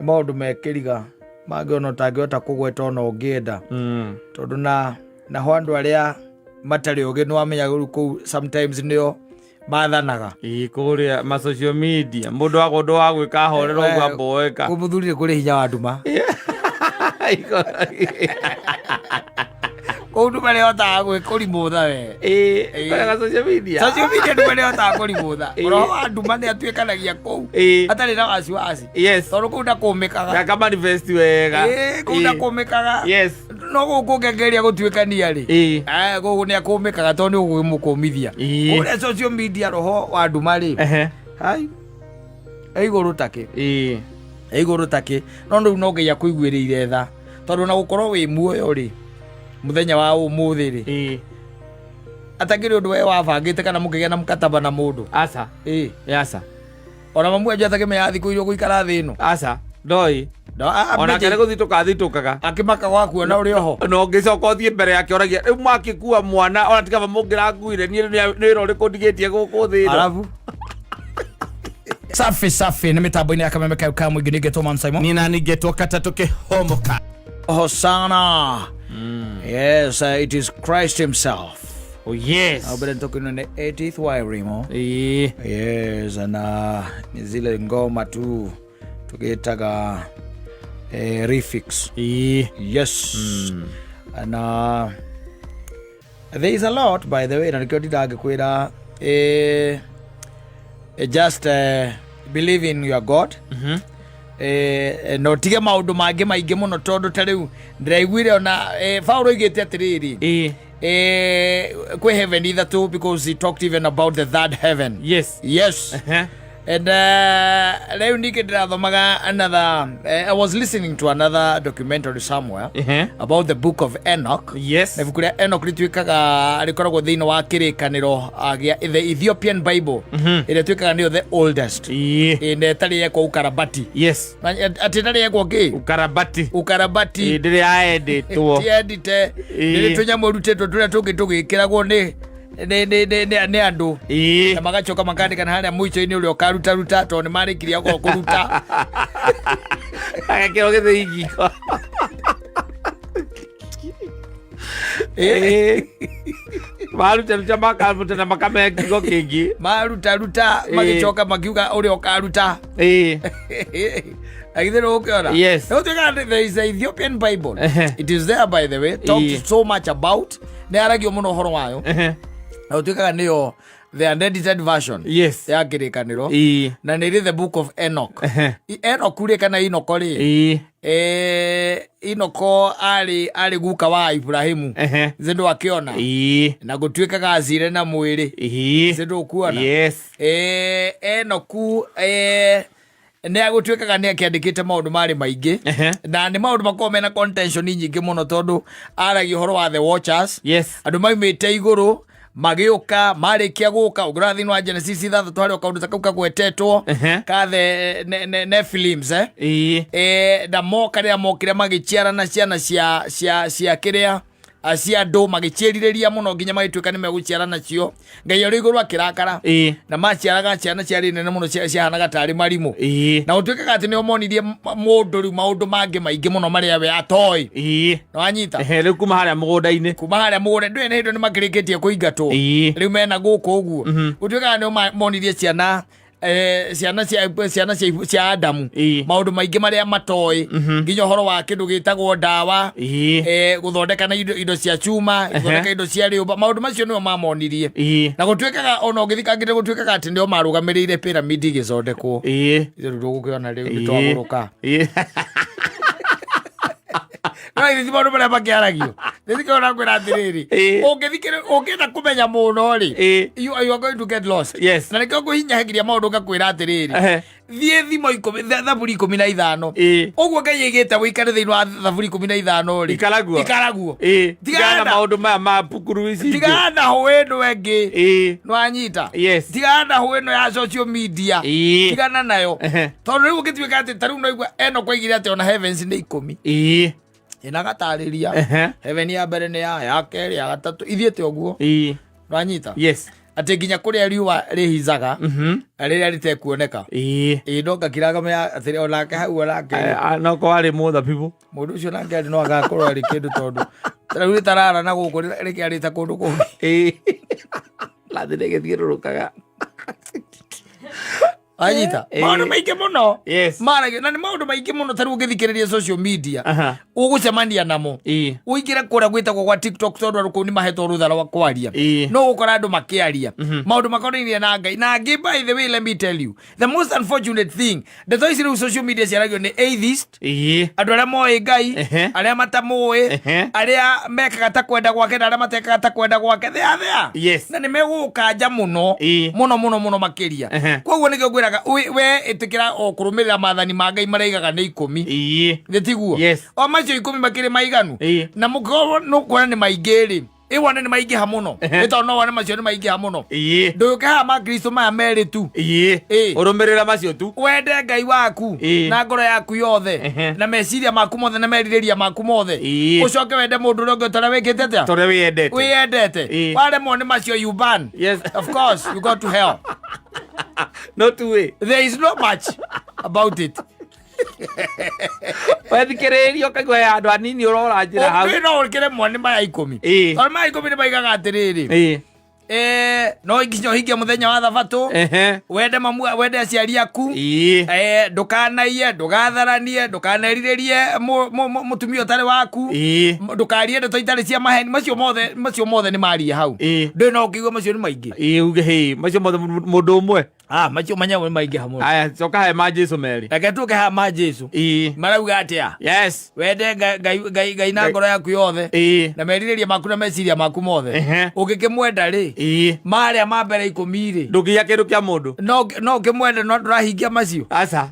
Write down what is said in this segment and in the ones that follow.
maundu mekiriga mangiona tangihota kugweta ona ungienda tondu na ho andu aria matari ugi ni wamenya ku sometimes nio mathanaga kuria ma social media mundu agondo wa gwika horero gwa boeka kumuthurire kuri hinya wa nduma Koundu mare ota gwe kurimutha we kana social media ndu mare ota kurimutha ro andu mane atuikanagia kou atari na wasiwasi tondu kou ndakumikaga ka manifest wega kou ndakumikaga no guku ngegeria gutuikania ri guku ni akumikaga tondu gukumithia ure social media roho wa andu mari hai iguru take no ndu no ngeya kuiguirire tha tondu na gukorwo wi muoyo ri muthenya wa umuthi ri atagire undu we wabangite kana mukigia na mukataba na mundu asa ona mamu aje atage me yathi kuirio guikara thi ino asa ndoi ona kare guthitukaga akimaka gwaku na uri oho no ngicoka thie mbere yake oragia riu makikua mwana ona tiga mungira nguire ni ro ri kundigitie guku thi ino alafu safi ni mitambo-ini ya Kameme Kauka mwingi nigetwo Man Simon nina nigetwo Katatu Kihomoka Hosanna yes it is Christ himself but talking the 80th Wairimo yes na ni zile ngoma tu tukitaga refix yes and there is a lot by the way na nikiodidaga kwira just believe in your God no tige maundu mangi maingi muno tondu tariu ndiraiguire ona Paulo igite atiriri kwi heaven either too because he talked even about the third heaven yes and leo nike ndirathomaga another I was listening to another documentary somewhere about the book of Enoch na vukuria Enoch ritwikaga rikoragwo thiini wa kirikaniro agia the Ethiopian Bible ile twikaga nio the oldest ine tari yeko ukarabati ati tari yeko ukarabati ndiri aeditwo tiedite ndiri tunyamu rutetwo turia tugikiragwo ni andu na magacoka makandikana haria mwico-ini uria ukaruta tondu ni marikiria kuruta agakiro githingiko maruta makaruta na makamekiko kingi maruta magicoka makiuga uria ukaruta agithero ukiona there is a Ethiopian Bible it is there by the way talks so much about ne aragio muno horo wayo na utuikaga niyo the unedited version ya kirikaniro na niri the book of Enoch Enoch uri kana Inoko ri Inoko ari guka wa Ibrahimu zindu akiona na gutuikaga azire na mwiri zindu kuona Enoku ne agutuikaga ne akiandikite maundu mari maingi na ni maundu makorwo mena contention nyingi muno tondu aragi horo wa the watchers andu maimite iguru magiuka marikia guka ugrathi no Genesis 3 twari kaundu takauka gwetetwo ka the ne films da moka ria mokire magichiara na ciana cia kiria acia ndo magichiririria muno nginya magituika ni meguciara nacio ngai uri iguru akirakara na maciaraga ciana ciari nene muno ciahanaga tari marimu na utuikaga ati ni omonirie mundu ri maundu mangi maingi muno maria we atoi no anyita riu kuma haria mugunda-ini ndwe ne hindo ni makirikitie kuingatwo riu mena guku uguo utuikaga ni omonirie ciana ciana cia Adamu maundu maingi maria matoi nginya horo wa kindu gitagwo ndawa guthondeka na indo cia chuma guthondeka indo cia riumba maundu macio nio mamonirie na gutuikaga ona ugithikangire gutuikaga ati ndio marugamirire pyramid igicondekwo riu gukiona riu nitwaguruka no ithi maundu maria makiaragio ndikona kwira atiriri ungithikira kumenya muno ri you are going to get lost na nikio kuhinyahiria maundu ngakwira atiriri thie thimo 10 thaburi 15 uguo ngai igite wikare thiini wa thaburi 15 ri ikaraguo tigana maundu maya ma pukuru ici tigana hweno engi no anyita tigana hweno ya social media tigana nayo tondu riu ngitwika ati taru no igwa eno kwaigire ati ona heavens ni 10 ina gatariria heaven ya mbere ni ya keri ya gatatu ithiete uguo no anyita ati nginya kuria riua rihizaga riria ritekuoneka no ngakiraga atiri onake hau onake no kwari mother people mundu ucio nake ari no agakorwo ari kindu tondu riu tarara na guku rikiarita kundu kungi lathire githiururukaga anyita maundu maingi muno maragio na ni maundu maingi muno tari ungithikiriria social media ugucemania namo uingire kuria gwitagwo kwa TikTok tondu aruku ni mahetwo rutha rwa kwaria no gukora andu makiaria maundu makonainie na Ngai na Ngai. By the way, let me tell you the most unfortunate thing that those in social media ciaragio ni atheist andu aria moe Ngai aria matamoe aria mekaga ta kwenda gwake na aria matekaga ta kwenda gwake they are there na ni megukanja muno muno makiria koguo nikio ngwira we itikira o kurumirira mathani ma Ngai maraigaga ni 10 gitiguo o macio 10 makiri maiganu na muko no kuona ni maingiri iwana ni maingiha muno ito no wana macio ni maingiha muno nduke ha ma Kristo maya meri tu urumirira macio tu wende Ngai waku na ngoro yaku yothe na meciria maku mothe na meririria maku mothe ucoke wende mundu uri ngotara wikite atia tore wiyendete waremwo ni macio you ban of course you go to hell not way there is no much about it wethikiririo kaigwa ya andu anini urora njira hau no urikire mwana maya 10 tondũ maya 10 ni maigaga atiriri no nginya uhingie muthenya wa thabatũ wende aciari aku ndũkanaiye ndũgatharanie ndũkanerirĩrie mũtumia ũtarĩ waku ndũkarie ndeto itarĩ cia maheni macio mothe nĩ maria hau ndĩ no ũkĩigua macio nĩ maingĩ uge macio mothe mũndũ ũmwe macio manyamũ nĩ maingĩ hamwe aya coka he ma Jesu meri reke tũke ha ma Jesu marauga atĩa wende Ngai na ngoro yaku yothe na merirĩria maku na meciria maku mothe ũngĩkĩmwenda rĩ maria ma mbere 10 rĩ ndukia kindu kia mundu no ũkĩmwenda no ndũrahingia macio aca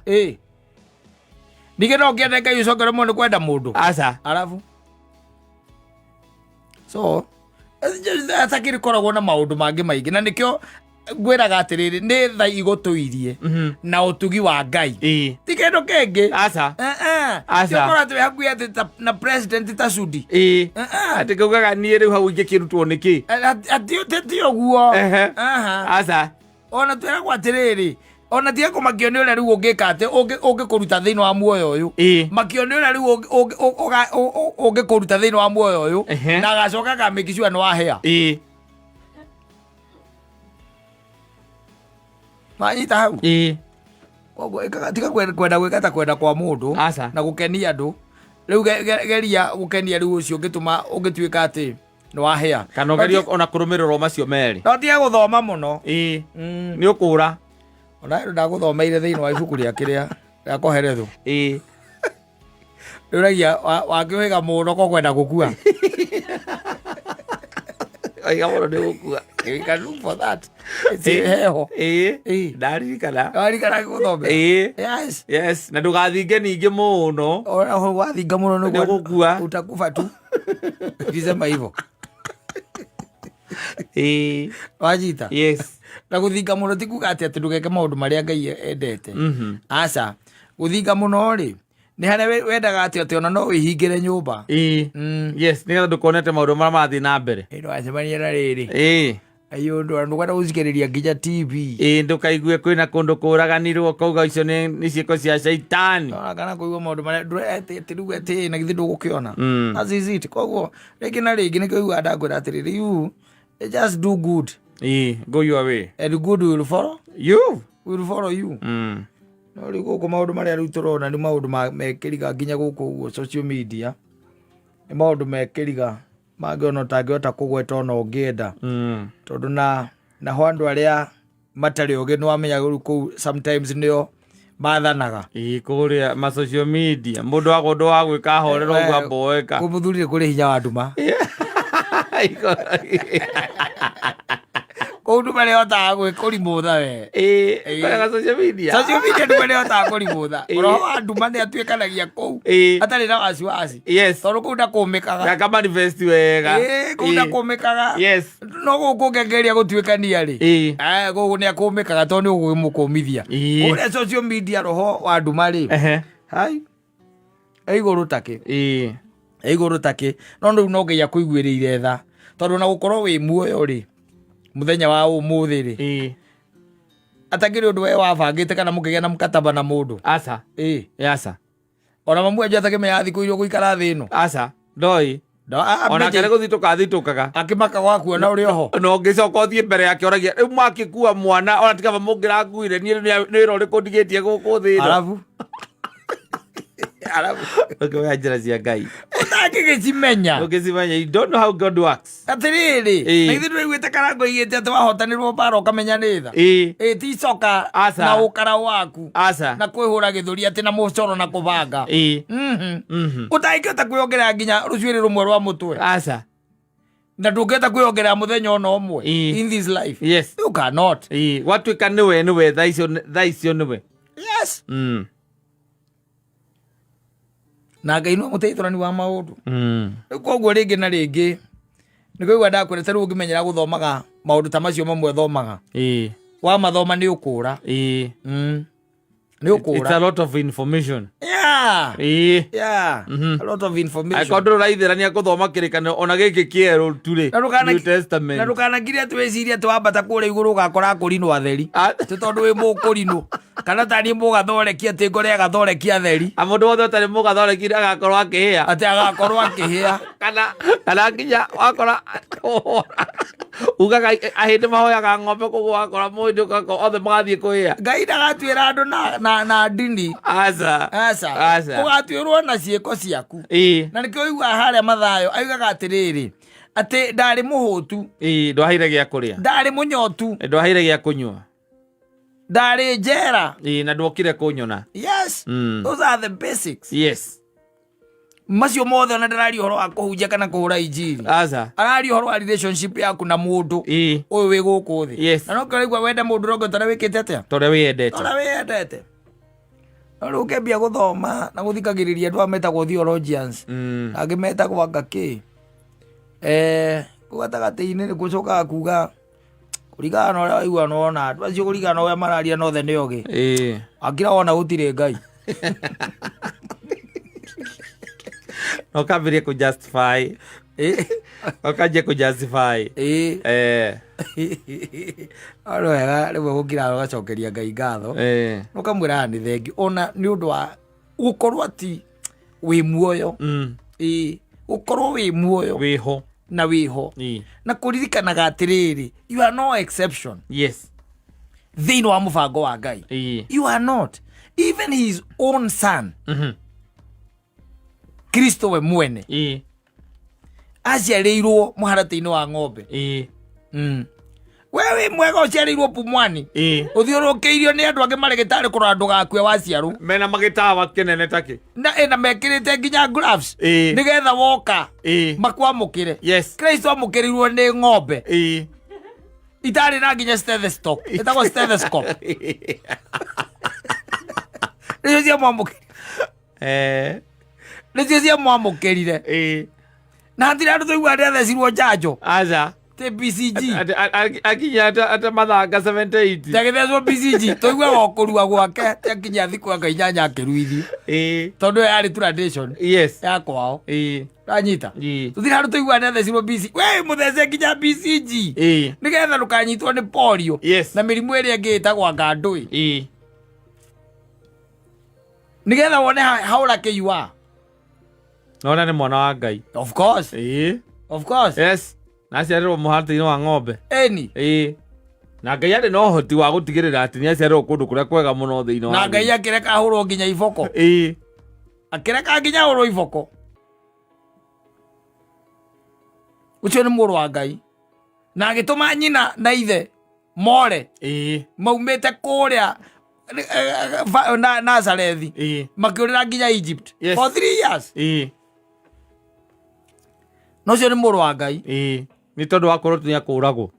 ningĩ no ũkĩende Ngai ũcokere mũno kwenda mũndũ aca arabu so atakĩrĩ koragwo na maũndũ mangĩ maingĩ na nĩkĩo ngwĩraga atĩrĩrĩ nĩ tha igũtũirie na ũtugi wa Ngai ti kĩndũ kĩngĩ aca tiũkorwo atĩ wĩ hakuhĩ atĩ na president ta Sudi atĩ kaugaga niĩ rĩu hau ingĩkĩrutwo nĩkĩ ti ũguo aca ona twĩragwo atĩrĩrĩ ona tiga kũmakio nĩ ũrĩa rĩu ũngĩka atĩ ũngĩkũruta thĩinĩ wa muoyo ũyũ makio nĩ ũrĩa rĩu ũngĩkũruta thĩinĩ wa muoyo ũyũ na agacoka akamake sure nĩ wahĩa manyita hau koguo tiga kwenda gwĩka ta kwenda kwa mũndũ na gũkenia andũ rĩu geria gũkenia rĩu ũcio ũngĩtũma ũngĩtuĩka atĩ nĩ wahĩa kana ũgeria ona kũrũmĩrĩrwo macio merĩ no tiga gũthoma mũno nĩ ũkũra ona ndagũthomeire thĩinĩ wa ibuku rĩa kĩrĩa rĩa koherethwo rĩuragia wakĩwĩga mũno ko kwenda gũkua aiga mũno nĩ gũkua we can look for that heho ndarikana gũthome yes na ndũgathinge ningĩ mũno wathinga mũno nĩ gũkua utakufa tu ukisema hivyo wajita na gũthinga mũno ti kuga atĩ ndũgeke maũndũ marĩa Ngai endete aca gũthinga mũno rĩ nĩ harĩa wendaga atĩ ona no wĩhingĩre nyũmba nĩgetha ndũkonete maũndũ marĩa marathiĩ na mbere ndwacemania na rĩrĩ ayũ ndũkwenda gũthikĩrĩria nginya TV ndũkaigue kwĩna kũndũ kũraganirwo kauga icio nĩ ciĩko cia caitani kana kũigua maũndũ marĩa rĩu atĩ na githĩ ndũgũkĩona aziziti koguo rĩngĩ na rĩngĩ nĩkĩo igu andakwĩra atĩrĩrĩ you just do good go your way and good will follow you no rĩu gũkũ maũndũ marĩa rĩu tũrona nĩ maũndũ mekĩriga nginya gũkũ ũguo social media nĩ maũndũ mekĩriga mangĩ ona ũtangĩhota kũgweta ona ũngĩenda tondũ naho andũ arĩa matarĩ ũgĩ nĩwamenya rĩu kũu sometimes nĩo mathanaga kũrĩa ma social media mũndũ wagwo ũndũ wa gwĩka horera ũguo amboeka kũmũthurire kũrĩ hinya wa nduma kũu nduma nĩhotaga kũrimũtha we social media nduma nĩhotaga kũrimũtha ũroho wa nduma nĩatuĩkanagia kũu atarĩ na wasiwasi tondũ kũu ndakũmĩkaga akamanifesti wega kũu ndakũmĩkaga no gũkũ ngĩgeria gũtuĩkania rĩ gũkũ nĩakũmĩkaga tondũ nĩũgũmũkũmithia kũrĩa social media roho wa nduma rĩ igũrũ takĩ no rĩu no nginya kũiguĩrĩire tha tondũ na gũkorwo wĩ muoyo rĩ muthenya wa umuthi ri atakiri undu we wabangite kana mukigia na mkataba na mundu asa asa ona mamu ajo atakimenya thiku irio guikara thi ino asa ndoi ona kare guthitukaga akimaka gwakuona uri oho no ngicoka uthie mbere yake oragia riu mwakikua mwana ona tikaba mungiranguire ni wira uriku ndigitie guku thi arabu okay, njĩra cia Ngai ũtangĩgĩcimenya you don't know how God works. atĩrĩrĩ na ithuĩ ndũraiguĩte karango igĩte atĩ wahotanĩrwo mbara ũkamenya nĩ tha ti icoka na ũkara waku na kwĩhũra gĩthũri atĩ na mũcoro na kũbanga ũtangĩkĩhota kwĩongerera nginya rũcuĩrĩ rũmwe rwa mũtwe na ndũngĩhota kwĩongerera mũthenya ona ũmwe in this life. Yes, you cannot. Watuĩka nĩwe thaa icio nĩwe. Yes. Na Ngai no muteithũrani wa maundu koguo ringi na ringi nikuigua ndakwĩrĩte rĩu ũngĩmenyera gũthomaga maundu ta macio mamwe thomaga wa mathoma nĩ ũkũra nĩ ũkũra. It's a lot of information. A lot of information. Akorwo ndũraithĩrania gũthoma kĩrĩkanĩro ona gĩkĩ kĩerũ tu rĩ New Testament. Na ndũkanagire atĩ wĩcirie atĩ wambata kũrĩa igũrũ ũgakora akũrinũ atheri tĩ tondũ wĩ mũkũrinũ kana taniĩ mũgathoreki atĩ ngore agathoreki atheri mũndũ wothe ũtarĩ mũgathoreki agakorwo akĩhĩa atĩ agakorwo akĩhĩa kana nginya wakora ugaga ahĩndĩ mahoyaga ng'ombe koguo wakora mũndũ othe magathiĩ kũhĩa. Ngai ndagatuĩra andũ na ndini ũgatuĩrwo na ciĩko ciaku na nĩkĩo ũiguaga harĩa Mathayo augaga atĩrĩrĩ atĩ ndarĩ mũhũtu ndwaheire gĩa kũrĩa, ndarĩ mũnyotu ndwaheire gĩa kũnyua, ndarĩ njera na ndwokire kũnyona. Yes, those are the basics. Yes, macio mothe ona ndararia ũhoro wa kũhunjia kana kũhũra injiri araria ũhoro wa relationship yaku na mũndũ ũyũ wĩ gũkũ thĩ. Na no kĩraigua wenda mũndũ rongo tũrĩa wĩkĩte atĩa tũrĩa wĩendete no rĩu ũkĩambia gũthoma na gũthikagĩrĩria andũ metagwo theologians angĩ metagwo anga kĩ kũu gatagatĩ-inĩ nĩ gũcokaga kuga kũringana na ũrĩa waigua nona andũ acio kũringana na ũrĩa mararia nothe nĩ ogĩ akira wona gũtirĩ Ngai ukambĩrĩria kũjustify ũkanjia kũjustify oro wega rĩmwe gũkĩra ũgacokeria Ngai ngatho ũkamwĩra nĩ thengi ona nĩ ũndũ wa gũkorwo atĩ wĩ muoyo gũkorwo wĩ muoyo wĩho na wĩho na kũririkanaga atĩrĩrĩ you are no exception. Yes, thĩinĩ wa mũbango wa Ngai you are not. Even his own son Kristo we mwene aciarĩirwo mũharatĩ-inĩ wa ng'ombe. Wewe mwega ũciarĩirwo Pumwani ũthiũrũkĩirio nĩ andũ angĩ marĩgĩtarĩ kũrora ndũgakue waciarwo mena magĩtawa kĩnene takĩ na mekĩrĩte nginya gloves nĩgetha woka makwamũkĩre. Yes, Kristo amũkĩrĩirwo nĩ ng'ombe itarĩ na nginya stethoscope ĩtagwo stethoscope nĩcio ciamwamũkĩrire nĩcio ciamwamũkĩrire na hatirĩ andũ tũigua arĩa athecirwo njanjo te BCG akinya ata mathanga 78 ndagĩthecwo BCG tũigua gokũrua gwake akinya thikũ anga inyanya akĩruithio tondũ yarĩ tradition ya kwao ranyita tũthire handũ tũigua arĩa athecirwo BCG we mũthece nginya BCG nĩgetha ndũkanyitwo nĩ polio na mĩrimũ ĩrĩa ĩngĩ ĩtagwo ngandũĩ nĩgetha wone haũra kĩyua nona nĩ mwana wa Ngai. Of course. Of course. Yes. Na aciarĩrwo mũharatĩ-inĩ wa ng'ombe. Na Ngai arĩ na ũhoti wa gũtigĩrĩra atĩ nĩ aciarĩrwo kũndũ kũrĩa kwega mũno thĩinĩ wa na Ngai akĩreka ahũrwo nginya iboko. Akĩreka nginya ahũrwo iboko. Ũcio nĩ mũrũ wa Ngai. Na agĩtũma nyina na ithe more maumĩte kũrĩa Nazarethi makĩũrĩra nginya Egypt for 3 years. No cio nĩ mũrũ wa Ngai nĩ tondũ wakorwo nĩ akũragwo.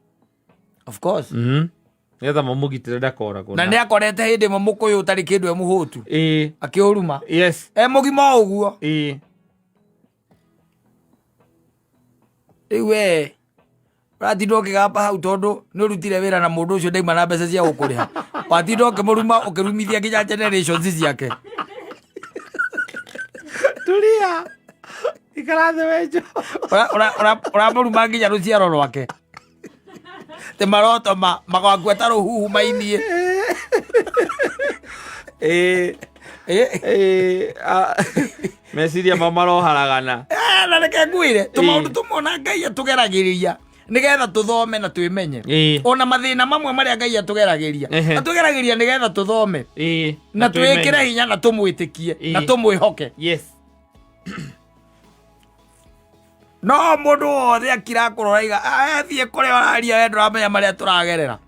Of course. Nĩgetha mamũgitĩre ndakoragwo na nĩ akorete hĩndĩ ĩmwe mũkũyũ ũtarĩ kĩndũ e mũhũtu akĩũruma e mũgima o ũguo. Rĩu we ũratinda ũkĩgamba hau tondũ nĩ ũrutire wĩra na mũndũ ũcio ndaima na mbeca cia gũkũrĩha watinda ũkĩmũruma ũkĩrumithia nginya generations ciake. Tulia ikarathe wenjo ũramũruma nginya rũciaro rwake te maroto magwagweta ruhuhu mainie meciria mamaroharagana na reke ngwire tumaundu tumona Ngai atugeragiria nigetha tuthome na twimenye ona mathina mamwe maria Ngai atugeragiria nigetha tuthome na twikire hinya na tumwitikie na tumwihoke. Yes. No mundu wothe akira kurora iga thie kuria araria we nduramenya maria turagerera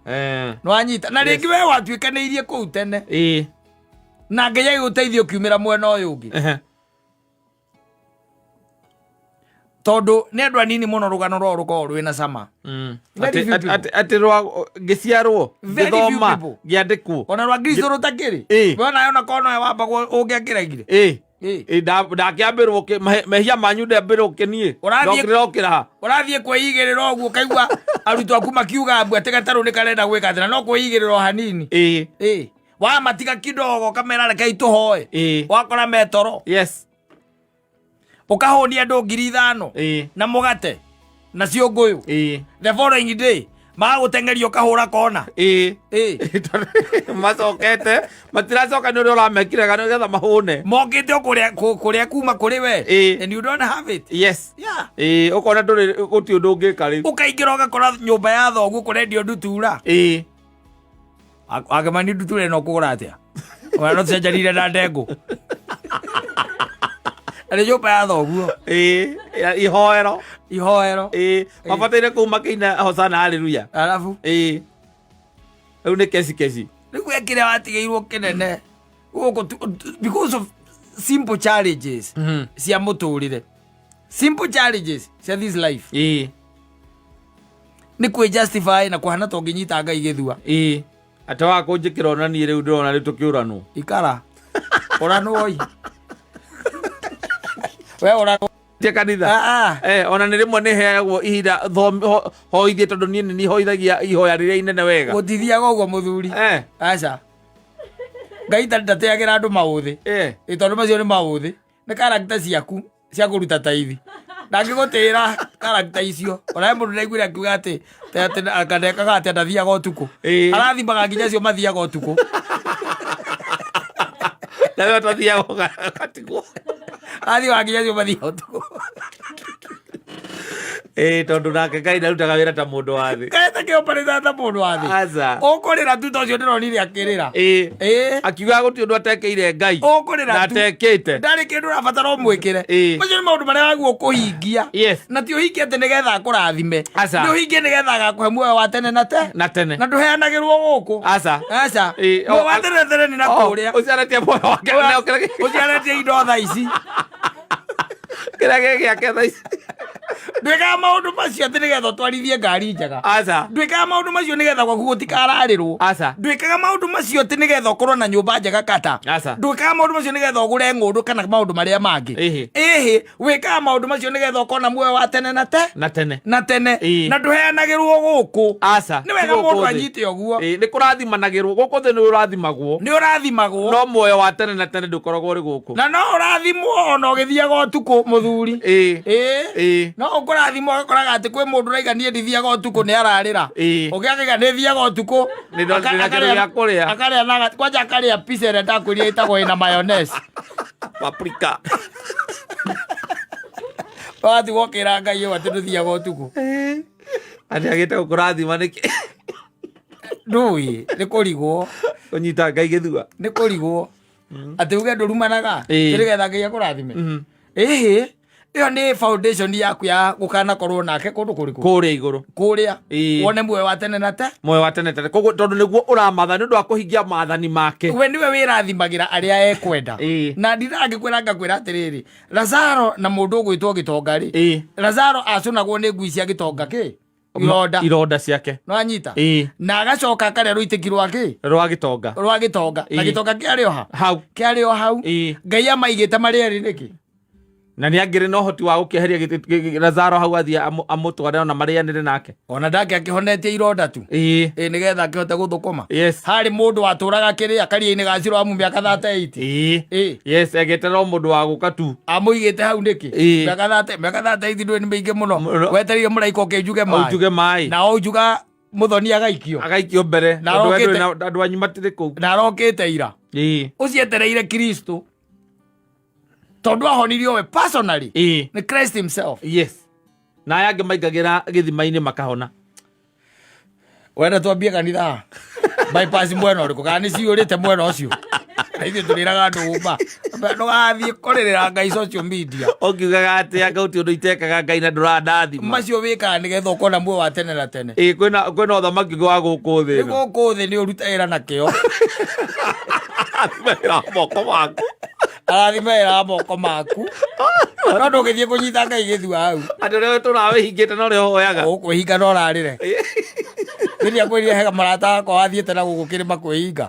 no anyita na ringi we watwikaniirie kuu tene na Ngai agiguteithia ukiumira mwena uyu ungi tondu ni andu anini muno rugano rwao rukorwo rwina cama ati rwa ngiciarwo ngithoma ngiandikwo ona rwa Kristo rutakiri wona yona kono wambagwo ungiakiraigire ndakiambirwo mehia manyu ndambirwo kinie ndokirokira urathie kwiyigirira uguo kaigua arutwo aku makiuga ambu ati gataru ni karenda gwika thina no kwiyigirira hanini wa matiga kidogo kamera reke ituhoe wakora metoro. Yes. Ukahonia andu 5,000 na mugate na ciunguyu the following day magutengerio kahura kona macokete matiracoka ni uria uramekire gano getha mahune mokite kuria kuma kuri we and you don't have it. Yes. Yeah. Ukona nduri guti undu ungika ri ukaingira ugakora nyumba ya thogu kurendio ndutura agemani ndutura no kugura atia ona no cenjanire na ndengu ari nyumba ya thoguo ihoero mabataire kuma kiina hosana haleluya alafu riu ni kesi riu ekire watigeirwo kinene because of simple challenges cia muturire, simple challenges cia this life ni kwi justify na kuhana to nginyita Ngai githua ata wa kunjikira ona ni riu ndirona ri tukiuranwo ikara uranwo oi we uranwo tia kanitha ona ni rimwe ni heagwo ihinda hoithie tondu ni hoithagia ihoya riria inene wega gutithiaga uguo muthuri aca Ngai ndateagira andu mauthi tondu macio ni mauthi ni character ciaku cia kuruta taithi ndangigutira character icio ona mundu ndaiguire akiuga ati akandekaga ati ndathiaga utuku arathimaga nginya cio mathiaga utuku nawe utathiaga gatigo athiaga nginya cio mathiaga utuku tondu nake Ngai ndarutaga wira ta mundu wa thi kete kiopereta ta mundu wa thi aca ukurira tu tocio ndironire akirira akiuga guti undu atekeire Ngai ukurira na atekite ndari kindu rabatara umwikire macio ni maundu maria waguo kuhingia na ti uhingie ati nigetha akurathime ni uhingie nigetha agakuhe muoyo wa tene na tene na nduheanagirwo guku aca muoyo wa tene ni nakuria uciaretie muoyo wake uciaretie indo tha ici kira giake tha ici ndwikaga maundu macio ati nigetha twarithie ngari njega ndwikaga maundu macio nigetha gwaku gutikararirwo ndwikaga maundu macio ati nigetha ukorwo na nyumba njega kata ndwikaga maundu macio nigetha ugure ng'undu kana maundu maria mangi wikaga maundu macio nigetha ukorwo na muoyo wa tene na tene na nduheanagirwo guku ni wega mundu anyite uguo ni kurathimanagirwo guku thi ni urathimagwo no muoyo wa tene na tene ndukoragwo uri guku na no urathimwo ona ugithiaga utuku muthuri no ukurathimwo ugakoraga ati kwi mundu raiganie ndithiaga utuku ni ararira ugiakiga ni thiaga utuku akaria naga kwanja akaria pizza ira ndakwiria itagwo ina mayonnaise paprika wati gokira Ngai yo ati nduthiaga utuku ati agite ukurathima niki ndui ni kurigwo unyita Ngai githua ni kurigwo ati uge ndurumanaga tirigetha Ngai akurathime iyo ni foundation yaku ya gukana korwo nake kundu kuriku kuria iguru kuria wone muoyo wa tene na tene koguo tondu niguo uramatha ni undu wa kuhingia maathani make we niwe wirathimagira aria ekwenda na ndirangikwira ngakwira atiriri Lazaro na mundu ugwitwo gitonga ri Lazaro acunagwo ni ngui cia gitonga ki ironda ciake no anyita na agacoka akaria ruitiki rwa gitonga na gitonga kiari o hau Ngai amaigite marieri niki na ni angire no hoti wa gukieheria Lazaro hau athia amutware ona marianire nake ona ndake akihonetie ironda tu nigetha akihote guthukuma hari mundu waturaga kiri akaria-ini gaciro amu miaka 38 egetera mundu wa guka tu amuigite hau niki miaka 38 ndwe ni mingi muno wetereire muraika ukijuge mai mai na ujuga muthoni agaikio mbere andu anyu matire ku na arokite ira ucietereire Kristo tondu ahonirio we personally ni Christ himself. Yes, na aya angi maingagira githima-ini makahona. Wenda twambie kanitha bypass mwena uriku kana ni ciurite mwena ucio ithuĩ tũrĩraga andũ ũmba ndũgathiĩ kũrĩrĩra Ngai social media ũkiugaga atĩ anga ũti ũndũ itekaga Ngai na ndũrandathima macio wĩkaga nĩgetha ũkona muoyo wa tene na tene. Kwĩna ũthamaki ũngĩ wa gũkũ thĩ ĩno. Gũkũ thĩ nĩ ũrutagĩra na kĩo arathimagĩra moko maku no ndũgĩthiĩ kũnyita Ngai gĩthua hau andũ ũrĩa tũrawĩhingĩte no ũrĩa ũhoyaga ũkwĩhinga no ũrarĩre rĩrĩa kwĩrire hega marata wakwa wathiĩte na gũkũ kĩrĩma kwĩhinga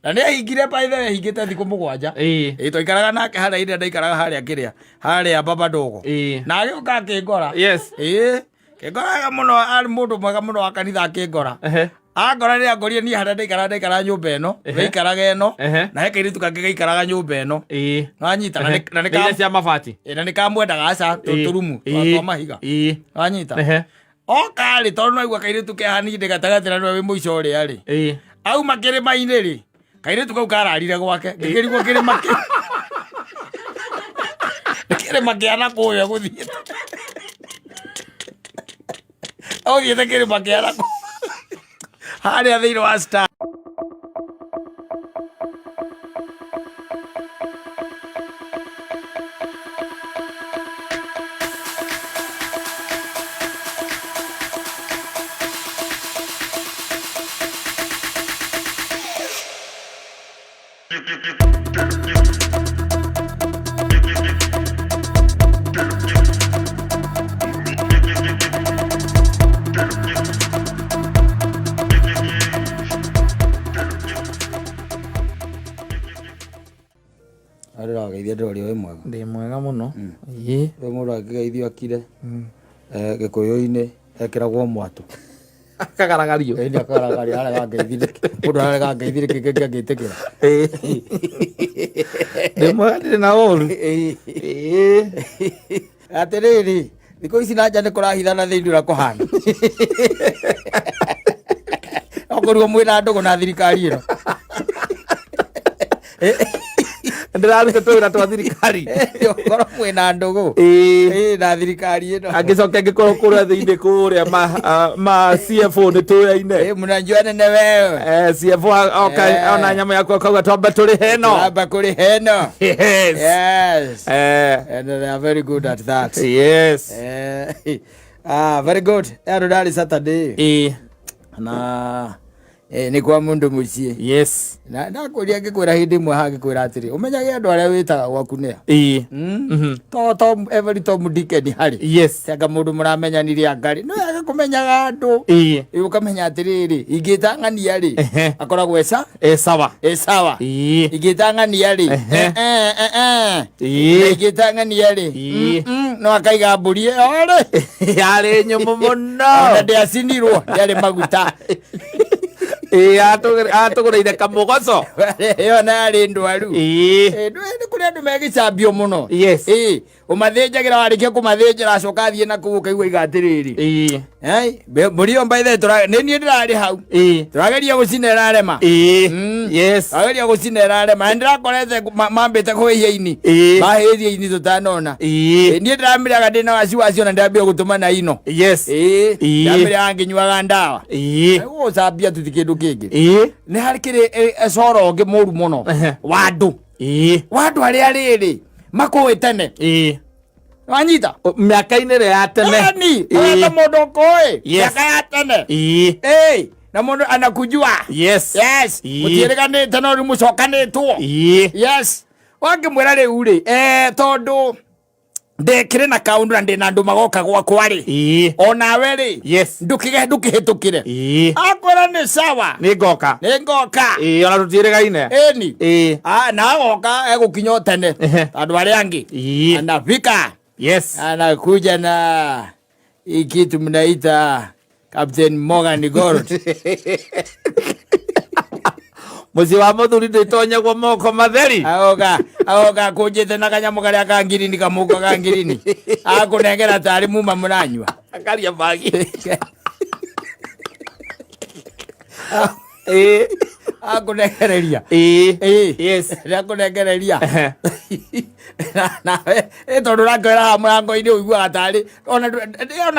na nĩ ahingire by the way ahingĩte thikũ 7 twaikaraga nake harĩa ĩrĩa ndaikaraga harĩa kĩrĩa harĩa Baba Ndogo na agĩũka akĩngora kĩngoraga mũno arĩ mũndũ mwega mũno wa kanitha akĩngora angora rĩrĩa ngorire niĩ harĩa ndaikara nyũmba ĩno ndaikaraga ĩno na he kairĩtu kangĩ gaikaraga nyũmba ĩno wanyita na nĩ kamwendaga aca tũrumu twa mahiga wanyita okarĩ tondũ no aigua kairĩtu kehaninde gatagatĩ na nĩwe wĩ mũico ũrĩa rĩ auma kĩrĩma-inĩ rĩ kairĩtu kau kararire gwake ngĩkĩrigwo kĩrĩma kĩu kĩrĩma kĩa nakũrĩa gũthiĩte ũthiĩte kĩrĩma kĩa nakũ harĩa thĩinĩ wa Star. Arĩrageithia ndũrĩ wĩ mwega. Ndĩ mwega mũno. Wĩ mũndũ akĩgeithio akire Gĩkũyũ-inĩ ekĩragwo mwatũ akagaragario akagaragario arega ngeithire mũndũ arega ngeithire kĩngĩ angĩtĩkĩra ndĩ mwega ndĩrĩ na ũru atĩrĩrĩ thikũ ici na nja nĩ kũrahithana thĩinĩ ũrĩa kũhana okorwo mwĩna ndũgũ na thirikari ĩno ndĩraruta tũwĩra twa thirikari okorwo mwĩna ndũgũ na thirikari ĩno angĩcoka angĩkorwo kũrĩa thĩinĩ kũrĩa ma CFO nĩ tũyaine mnajua nene wewe CFO ona nyama yako akauga twambe tũrĩ heno twambe kũrĩ heno yes and they are very good at that very good andũ ndarĩ Saturday na nĩ kwa mũndũ mũciĩ na ndakũria ngĩkwĩra hĩndĩ ĩmwe hangĩkwĩra atĩrĩ ũmenyage andũ arĩa wĩtaga gwaku nĩa to every Tom Dick and Harry anga mũndũ mũramenyanire angari no yage kũmenyaga andũ ũkamenya atĩrĩrĩ ingĩtang'ania rĩ akoragwo sawa ingĩtang'ania rĩ ingĩtang'ania rĩ no akaiga mbũri ĩyo rĩ yarĩ nyũmũ mũno na ndĩacinirwo yarĩ maguta atũgũrĩire kamũgoco ĩyo narĩ ndwaru nĩ kũrĩ andũ megĩcambio mũno ũmathĩnjagĩra warĩkia kũmathĩnjĩra acoka athiĩ na kũu ũkaigua iga atĩrĩrĩ mbũri ĩyo by the way nĩ niĩ ndĩrarĩ hau tũrageria gũcina ĩrarema tũrageria gũcina ĩrarema na ndĩrakorete mambĩte kũhĩhia ini mahĩhia ini tũtanona niĩ ndĩramĩrĩaga ndĩ na wasiwasi ona ndĩrambia gũtũma na ino ndĩramĩrĩaga ngĩnyuaga ndawa gũcambia tũti kĩndũ kĩngĩ nĩ harĩ kĩrĩ coro ũngĩ mũru mũno wa andũ arĩa rĩrĩ makũĩ tene wanyita mĩaka-inĩ ĩrĩa ya tene wenda mũndũ ũkũĩ mĩaka ya tene na mũndũ anakujua mũtiĩrĩganĩte no rĩu mũcokanĩtwo wangĩmwĩra rĩu rĩ tondũ ndekĩrĩ na kaũndũ na ndĩ na andũ magoka gwakwa rĩ onawe rĩ ndũkĩhĩtũkĩre akwĩra nĩ sawa nĩ ngoka ona tũtiĩrĩgaine na agoka egũkinya o tene andũ arĩa angĩ anafika anakuja na kitu mnaita Captain Morgan Gold mũciĩ wa mũthuri ndĩtonyagwo moko matheri agoka kũnjĩte na kanyamũ karĩa ka ngirini kamũko ka ngirini akũnengera tarĩ muma mũranyua akaria bagi akunegereria yes akunegereria na tondu rakwira murango-ini uiguaga tari ona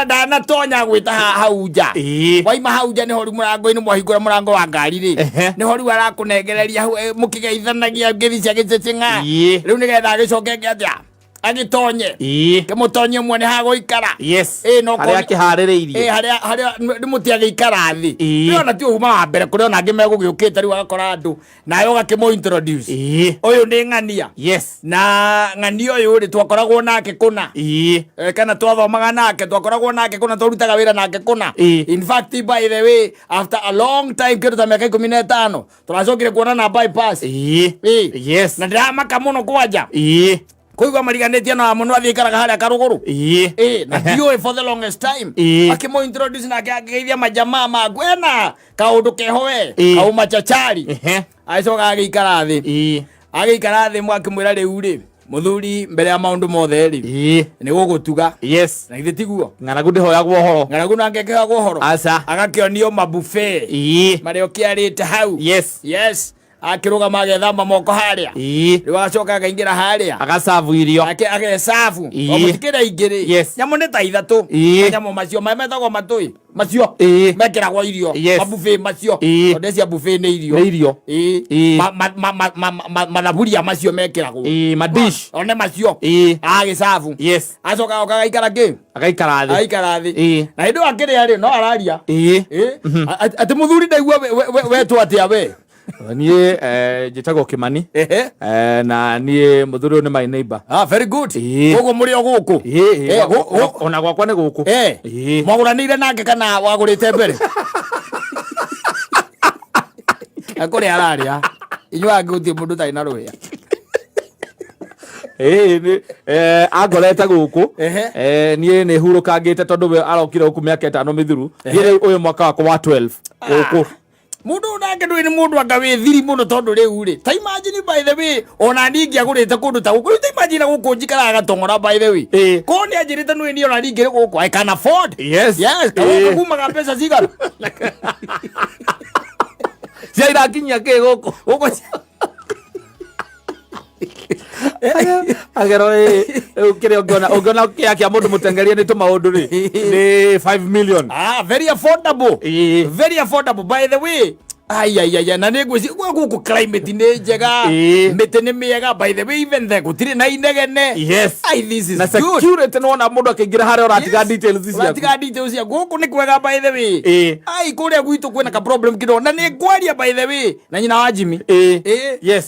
ndanatonya gwita hau nja waima hau nja niho riu murango-ini mwahingura murango wa ngari ri niho riu arakunegereria mukigeithanagia ngithicia gicecing'a riu nigetha agicoke ngiatia agitonye kimutonye mwene ha guikara no haria kihaririirie haria nimutiage ikara thi ona ti uma wa mbere kuri ona angi megugiukite riu agakora andu nayo gakimo introduce uyu ni ng'ania na ng'ania uyu ri twakoragwo nake kuna kana twathomaga nake twakoragwo nake kuna twarutaga wira nake kuna in fact by the way after a long time kiruta miaka 15 turacokire kuona na bypass na ndiramaka muno kwanja kuigwa mariganitie na muno athikaraga haria karuguru na dio for the longest time akimo introduce na akageithia majamaa magwena kaundu kehowe au machachari aicoka agikara thi mwakimwira riu ri muthuri mbere ya maundu mothe ri ni gugutuga na ithe tiguo ng'aragu ndihoyagwo horo ng'aragu nangekehagwo horo agakionio mabuffet mario kiarite hau akirugama agethamba moko haria riu agacoka akaingira haria agacabu irio agecabu omutikire ingiri nyamu ni ta ithatu nyamu macio metagwo matui macio mekiragwo irio mabuffet macio ondecia buffet ni irio mathaburia macio mekiragwo madish one macio agecabu acoka agaikara ki agaikara thi na hindu akiria ri no araria ati muthuri ndaigua wetwo atia we nie njitagwo Kimani na nie muthuri ni my neighbor very good koguo muri o guku ona gwakwa ni guku mwaguranire nake kana wagurite mbere akuri araria inywa nguti mundu tai na ruya angorete guku nie ni hurukangite tondu we arokire guku miaka 5 mithuru nie uyu mwaka wakwa wa 12 guku mundu nake ndwini mundu angawithiri muno tondu riu ri ta imagine by the way ona ningi agurite kundu ta guku ta imagine guku njikara agatongora by the way ko ni ajirite nwini ona ningi guku I can afford kumaga pesa cigana cia irakinyia ki guku agero ukire ungiona kia mundu mutengeria ni tumaundu ri ni 5 million very affordable by the way na negwisi guku climate ni njega miti ni miega by the way even the gutiri na inegene this is na security no na mundu akingira haria uratiga details cia guku ni kwega by the way kuria gwitu kwina ka problem kido na ni kwaria by the way na nyina wa Jimmy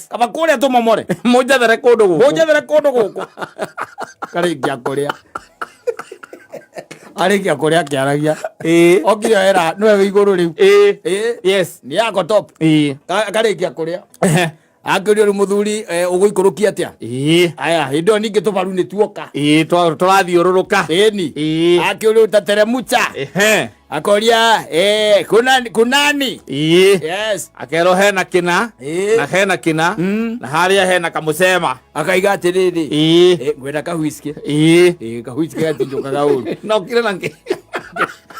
kaba kuria tumomore mujathere kundu guku kari gya kuria arikia kuria kiaragia okire era nwe iguru riu ni yako top karikia kuria akirio ri muthuri uguikurukia atia aya hindo ningi tubaru ni tuoka turathiururuka ni akirio tateremucha akoria kunani akero hena kina na hena kina na haria hena kamusema akaiga atiriri ngwenda kahuiske kahuiske gatinjukaga uru na ukire nange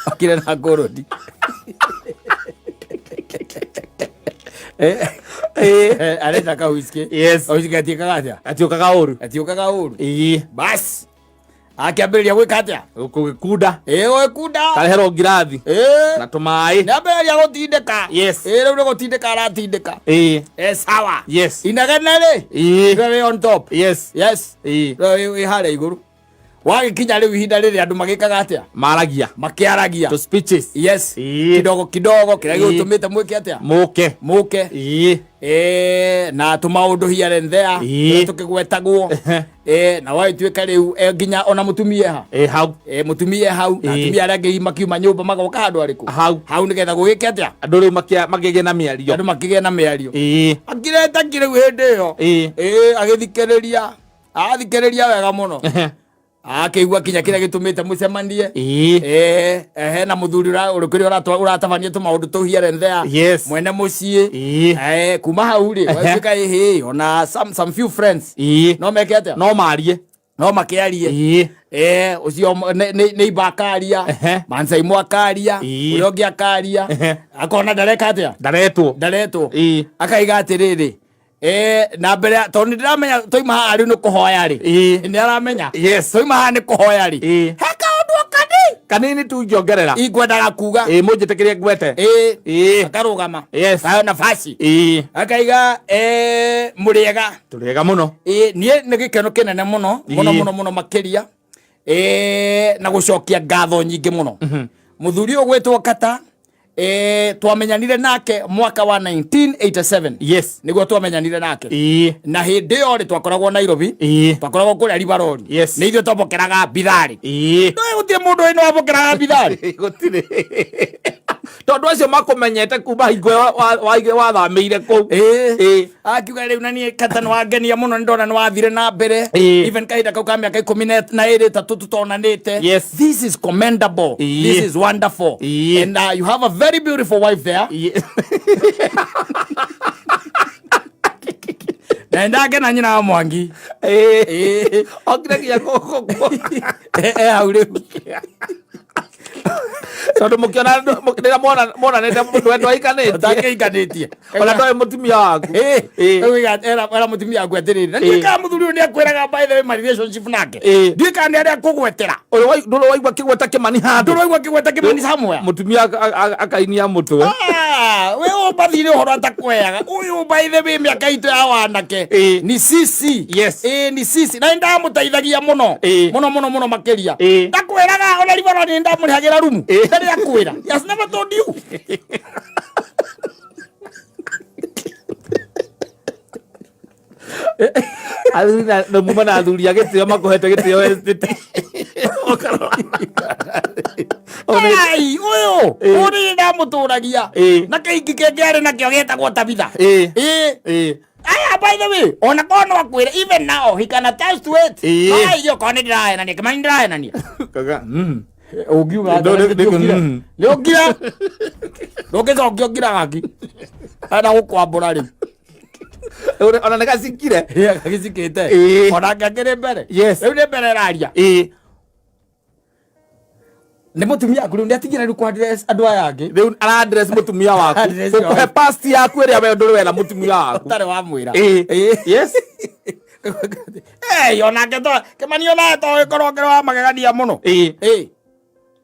akire na gorodi arenda kahuiske kahuiske atiukaga uru basi akiambiriria gwika atia gukunda gwikunda karehero ngirathi na tumai niambiriria gutindika riu ni gutindika aratindika sawa inegene ri we on top we haria iguru wagikinya riu ihinda riri andu magikaga atia makiaragia to speeches kidogo kiria gitumite mwike atia muke na tumaundu here and there tukigwetagwo na waituika riu nginya ona mutumie hau mutumie hau na atumia aria ngi makiuma nyumba magoka handu ariku hau nigetha gugike atia andu riu magige na miario akireta riu hindi iyo agithikiriria wega muno akigua kinya kiria gitumite mucemanie na muthuri urikuri uratabania tumaundu tu here and there mwene mucii kuma hau ri watuika ona some few friends no meke atia no marie no makiarie ucio ni ibakaria Mansai mwakaria uyo ngi akaria akona ndareka atia ndaretwo akaiga atiriri na mbere tondu ndiramenya toima haha riu ni kuhoya ri ni aramenya toima haha ni kuhoya ri heka undu kanini tu njongerera ingwendaga kuga munjitikirie ngwete akarugama kayo nafasi akaiga muriega turiega muno nie ni gikeno kinene muno muno makiria na gucokia ngatho nyingi muno muthuri ugwitwo Kata twamenyanire nake mwaka wa 1987 niguo twamenyanire nake na hindi yo ri twakoragwo Nairobi twakoragwo kuria Ribarori ni ithio twabokeraga bithari no gutire mundu ino wabokeraga bithari gutire tondu acio makumenyete kuma hingo wathamire kuu akiuga riu nani Kata nwangenia muno ndona nwathire na mbere even kahinda kau ka miaka 12 3 tutonanite this is commendable this is wonderful and you have a very beautiful wife there na ndage na nyina wa Mwangi okiragia koko aure tondu mukiona ndira mona nete mundu wendo aikanite takeikanite ona ndoe mutumia waku era mutumia waku atiriri na ndika muthuri ni akwiraga by the way my relationship nake ndika ndi aria kugwetera nduro waigwa kigweta kimani handu nduro waigwa kigweta kimani samwe mutumia akainia mutwe we ubathire horo atakweaga uyu by the way miaka itu ya wanake ni sisi ni sisi na ndamuteithagia muno muno makiria ndakwiraga ona Ribaro ni ndamurihagira rumu ndari akwira yes never told you alina no muma na athuri agitio makuhete gitio estete ai uyo uri ndamuturagia na kaingi kenge ari nakio getagwo Tabitha aya by the way ona kono akwira even now he can attest to it ai yo kono ndirae na nikimani ndirae na ni kaga ugiuga leo gira ndogeza ugiugira gaki ana gukwambura ri ona nagasikire gagisikite ona ngakire mbere riu ni mbere raria ni mutumia kuru ndi atigira ri kwa address andu aya angi riu ara address mutumia waku kuhe past yaku ria we nduru wena mutumia waku tare wa mwira yes ona ngeto Kimani ona to ikorogero wa magegania muno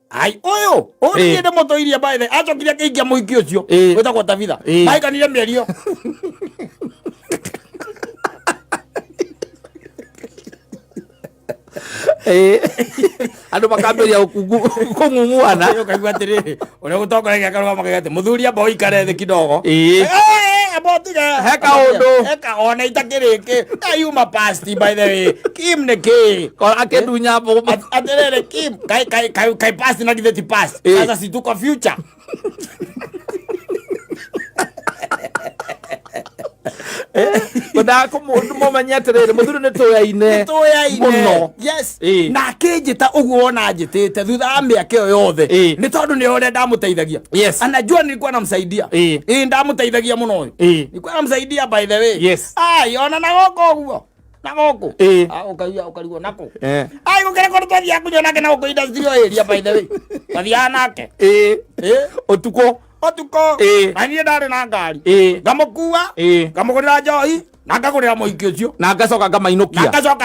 ai uyu uri ndi mutoirie by the acokire keingia muhiki ucio wetagwo Tabitha maikanire mierio andu makamberia kungunguana ukaigua atiriri uria gutongoragia karuga magegete muthuri amba uikare thi kidogo abotiga heka undu heka ona itakiriki ayuma past by the way Kim ne ke akedunya atiriri Kim kai past na githeti past sasa si tuko future Bada ko mundu momenyeterere muthuri ni tuyaine muno yes na kinjita uguo na njitite thutha wa miaka yothe ni tondu ni ore ndamuteithagia anajua nilikuwa namsaidia ndamuteithagia muno nilikuwa namsaidia by the way ai ona na goko uguo na goko ukarigwo nako ai gukere ko twathia kunyona ke na goko industry area by the way twathia nake otuko ani ndari na ngari ngamukua ngamugurira njohi na ngagurira muhiki ucio na ngacoka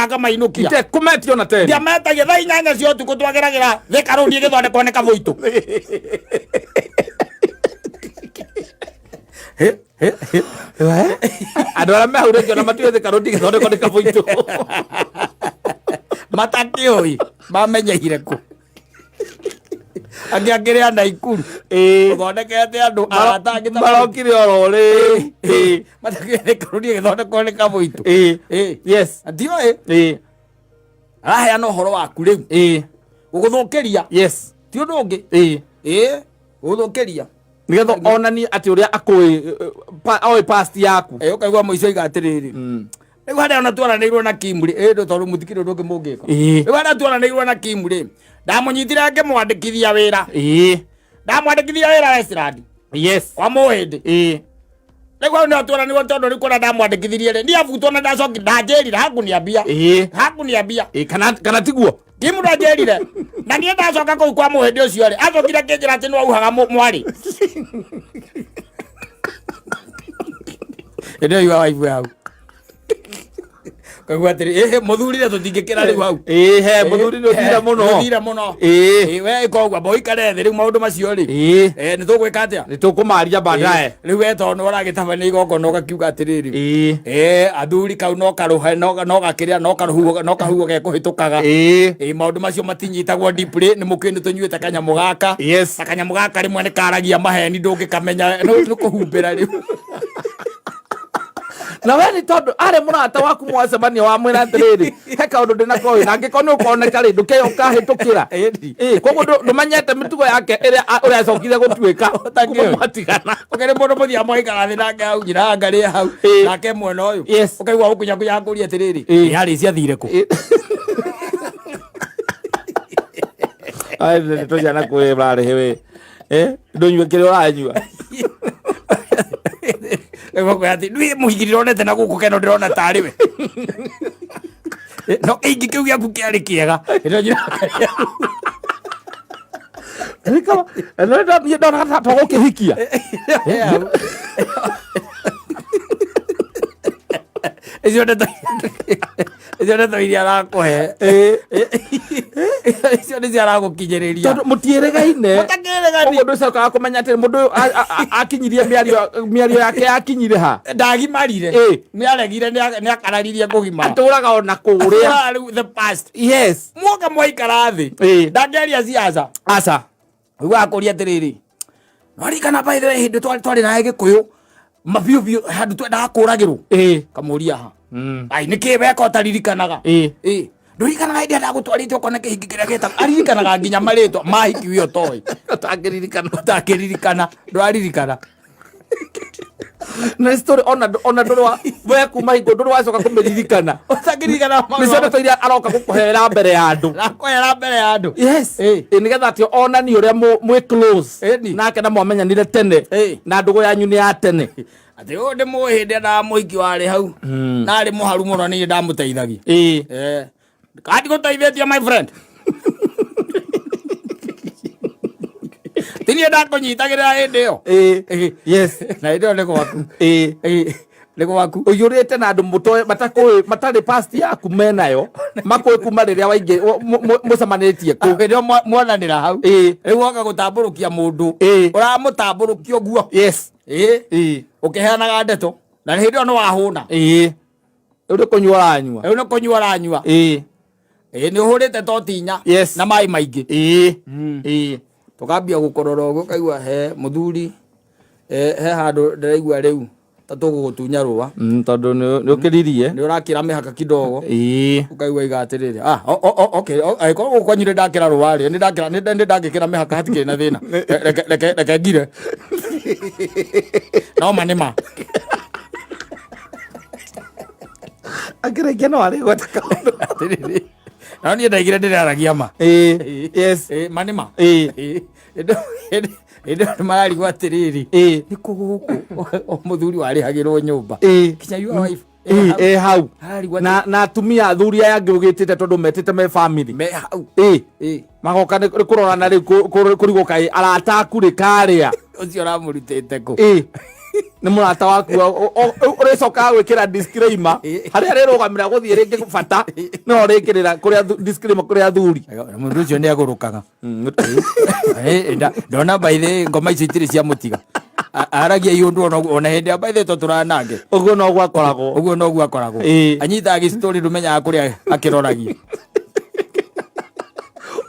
ngamainukia ite kumetio na tena ndiametagia thaa 8 cia utuku twageragira thikarudi githondekwo ni kavuito andu aria mehurĩtio na matiũĩ thikarudi githondekwo ni kavuito matakiũĩ mamenyeire ku angiangiria Naikuru uthondekete andu aratangi marokire oro ri matakire karudi githondekwo ni kavuito yes ndioi arahe no horo waku riu guguthukiria yes ti undu ungi guguthukiria nigetha onani ati uria akui oi past yaku ukaigua muico igatiriri riu haria ona twaranĩirwo na Kimuri ndo tondu mutikire undu ungi mungika riu haria twaranĩirwo na Kimuri ndamunyitira ngimwandikithia wira ndamwandikithia wira restaurant yes kwa muhindi Nĩguo nĩ atwara nĩguo tondũ nĩ kũra ndamwandĩkithirie rĩ. Nĩ abutwo na ndacoki ndanjĩrire hakuniambia. Hakuniambia. Kana tiguo. Timu ndanjĩrire. Na niĩ ndacoka kũu kwa mũhĩndĩ ũcio rĩ. Acokire kĩnjĩra atĩ nĩ wauhaga mwarĩ. Ndio iwa waifu hau. Kagwatiri muthurire tutingikira riu hau muthuri ni uthira muno we ikogwa boy kare riu maundu macio ri ni tugwika atia ni tukumaria baadaye riu we to no uragitaba ni igoko no gakiuga atiriri athuri kau no karuha no gakiria no kahugo ge kuhitukaga maundu macio matinyitagwo deeply ni mukini tunyuite kanyamu gaka kanyamu gaka rimwe ni karagia maheni ndungikamenya no kuhumbira riu na we ni tondu are murata waku mwacemania wa mwira atiriri he kaundu ndina koyo na ngiko ni ukoneka ri nduke ukahitukira koguo ndumenyete mitugo yake iria uracokire gutuika matigana ukere mundu muthia moikara thi nake hau njira ngari hau nake mwena uyu ukaigua ukunyakuria atiriri hari cia thire ku ai ni tojana kwibra ri we ndonywe kire uranyua Ego kwa ati nui muhigiriro onete na guku keno ndirona tari we no ingi kiu gyaku kiari kiega ndo njira kama ndo ndo hata togokihikia Icio ndeto iria arakuhe icio nĩ ciaragukinyĩrĩria tondu mutieregaine ũguo ndũcokaga kũmenya atĩ mũndũ akinyirie mĩario yake yakinyire ha ndagimarire nĩaregire nĩakararirie kũgima atũraga ona kũrĩa the past muoka mwaikara thĩ ndangĩaria ciaca rĩu akũria atĩrĩrĩ nĩririkana by the way hĩndĩ twarĩ nawe Gĩkũyũ mabiũ handũ twendaga kũragĩrwo kamũria ha ai nĩkĩ weka ũtaririkanaga nduririkanaga hĩndĩ ndagũtwarĩte ũkona kĩhingi kĩrĩa gĩtagwo aririkanaga nginya marĩtwa mahiki wĩ ũtoĩ ũtakĩririkana ndwaririkana na story ona ndorwa we kuma hingo ndorwa wacoka kũmĩririkana ũtakĩririkana nĩcio iria aroka gũkũhera mbere ya andũ nĩgetha atĩ onani ũrĩa mwĩ close nake na mwamenyanire tene na ndũgũ yanyu nĩ ya tene atĩ ũyũ ndĩ mũĩ hĩndĩ na mũhiki warĩ hau na arĩ mũharu mũno niĩ ndamũteithagia kandi gũteithĩtie my friend tinie ndakũnyitagĩrĩra hĩndĩ ĩyo na hĩndĩ ĩyo nĩ gwaku ũiyũrĩte na andũ matarĩ past yaku menayo makũĩ kuma rĩrĩa waingĩ mũcemanĩtie kũu rĩrĩa mwananĩra hau rĩu woka gũtambũrũkia mũndũ ũramũtambũrũkia ũguo ũkĩheanaga ndeto na hĩndĩ ĩyo nĩ wahũna rĩu nĩ kũnyua ũranyua nĩ ũhũrĩte totinya na maĩ maingĩ tũkambia gũkorora ũguo kaigua he mũthuri he handũ ndĩraigua rĩu ta tũgũgũtunya rũa tondũ nĩ ũkĩririe nĩ ũrakĩra mĩhaka kidogo ũkaigua iga atĩrĩrĩ angĩkorwo gũkwa nyirĩ ndakĩra rũa rĩ nĩ ndangĩkĩra mĩhaka hatikĩrĩ na thĩna reke ngire no ma nĩ ma angĩrĩkia no arĩgweta kaũndũ atĩrĩrĩ no niĩ ndaigire ndĩraragia ma ma nĩ ma ĩndĩ mararigwo atĩrĩrĩ nĩ kũgũkũ mũthuri warĩhagĩrwo nyũmba kinya your wife hau na atumia athuri aya angĩ ũgĩtĩte tondũ metĩte me family me hau magoka nĩ kũrorana rĩu kũrigũka arata aku rĩ karĩa ũcio ũramũrutĩte kũ nĩ mũrata waku ũrĩcokaga gwĩkĩra disclaimer harĩa rĩrũgamĩra gũthiĩ rĩngĩ bata no rĩkĩrĩra disclaimer kũrĩ athuri mũndũ ũcio nĩ agũrũkaga ndona baithĩ ngoma icio itirĩ cia mũtiga aragia iũndũ ona hĩndĩ ya baithĩ to tũranange ũguo noguo akoragwo anyitaga gĩcitorĩ ndũmenyaga kũrĩa akĩroragia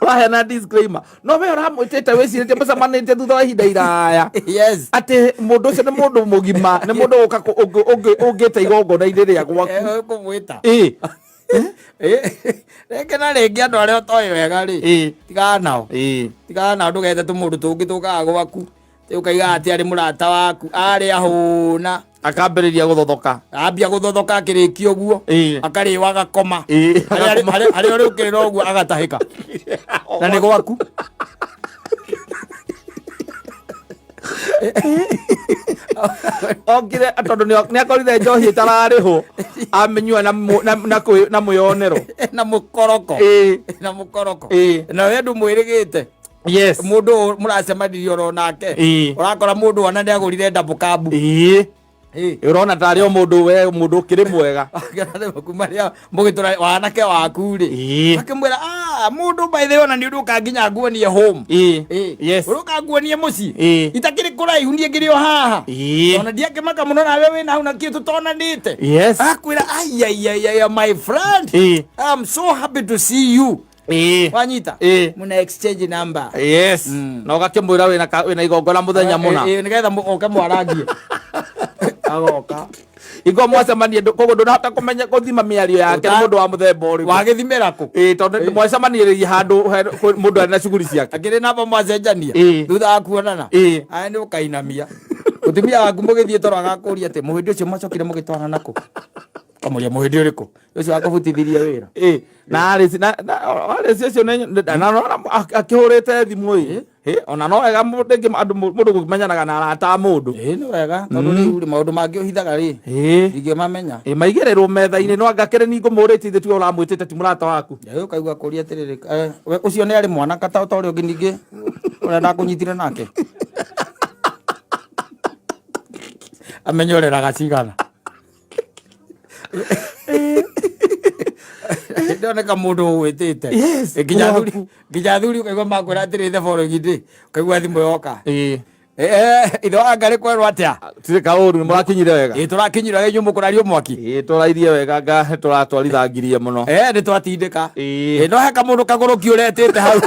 ũraheana disclaimer no we ũramwĩtĩte wĩcirĩtie mũcemanĩtie thutha wa ihinda iraya atĩ mũndũ ũcio nĩ mũndũ mũgima nĩ mũndũ ũngĩte igongona-inĩ rĩa gwaku kũmwĩta rĩngĩ na rĩngĩ andũ arĩa ũtoĩ wega rĩ tigana nao ndũgete tũmũndũ tũngĩ tũkaga gwaku ũkaiga atĩ arĩ mũrata waku arĩa hũna akambĩrĩria gũthothoka ambia gũthothoka akĩrĩkia ũguo akarĩwa agakoma harĩa ũrĩ ũkĩrĩra ũguo agatahĩka na nĩ gwaku okire tondu ni akorire njohi tarariho amenyua na mwionero na mukoroko na wendu mwirigite mundu muracemanirie oro nake urakora mundu ona ndiagurire double cab urona tari o mundu ukiri mwega kumaria mugitura wanake waku ri akimwira mundu by the way ona ni uruka nginya nguonie home uruka nguonie muci itakiri kuraihu ndie ngiri o haha ona ndiakimaka muno nawe wina hau na kitu tonanite akwira ai my friend I'm so happy to see you wanyita muna exchange number na ugakimwira wina igongona muthenya muna nigetha oke mwaragie agoka igo mwacemanie koguo ndunahota kumenya guthima miario yake ni mundu wa muthemba uriku wagithimira ku tondu mwacemanirie handu mundu ari na shughuli ciake akiri namba mwacenjania thutha wa kuonana aya ni ukainamia utumia waku mugithie toro agakuria ati muhindi ucio mwacokire mugitwana naku kamuria muhindi uriku ucio akabutithirie wira na arisi ucio akihurite thimu ona no wega mundu gumenyanaga na arata mundu ni wega tondu riu maundu mangi uhithaga ri ingimamenya maigererwo metha-ini no angakire ni ngumuritie ithe tiwe uramwitite ti murata waku ukaigua kuria atiriri ucio ni ari mwana kata utori ungi ningi urenda kunyitire nake amenyoreraga cigana ndoneka mundu witite nginya thuri ukaigua makwira atiri the following day ukaigua thimu yoka ithe wa ngari kwerwo atia tirika uru ni murakinyire wega turakinyire wega nyumu kurario mwaki turairie wega nga turatwarithangirie muno ni twatindika no heka mundu kaguru kiuretete hau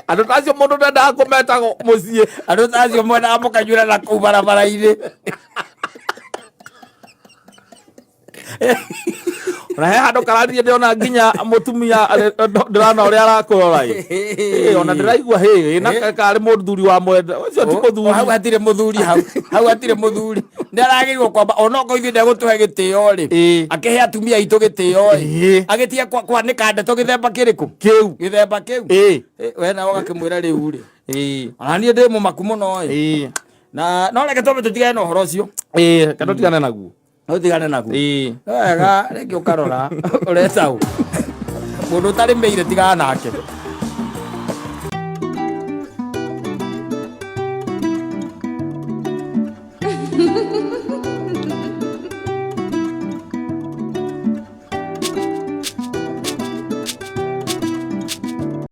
andu tacio mundu ndendaga kumetago mucii andu tacio mwendaga mukanyura na kuu barabara-ini na he handu kararirie ndiona nginya mutumia ndirana uria arakurora ona ndiraigua na kari muthuri wa mwenda ucio ti muthuri hau hatire muthuri hau hatire muthuri ndaragirwo kwamba ona ko ithuĩ ndegũtũhe gĩtĩo rĩ akĩhe atumia aitũ gĩtĩo rĩ agĩtia kwanika ndeto gĩthemba kĩrĩkũ gĩthemba kĩu we nawe ũgakĩmwĩra rĩu rĩ ona niĩ ndĩ mũmaku mũno na no reke twambe tũtigane na ũhoro ũcio kana tũtigane naguo utigane naguo wega rĩngĩ ũkarora ũretaũ mũndũ ũtarĩ mĩire tigana nake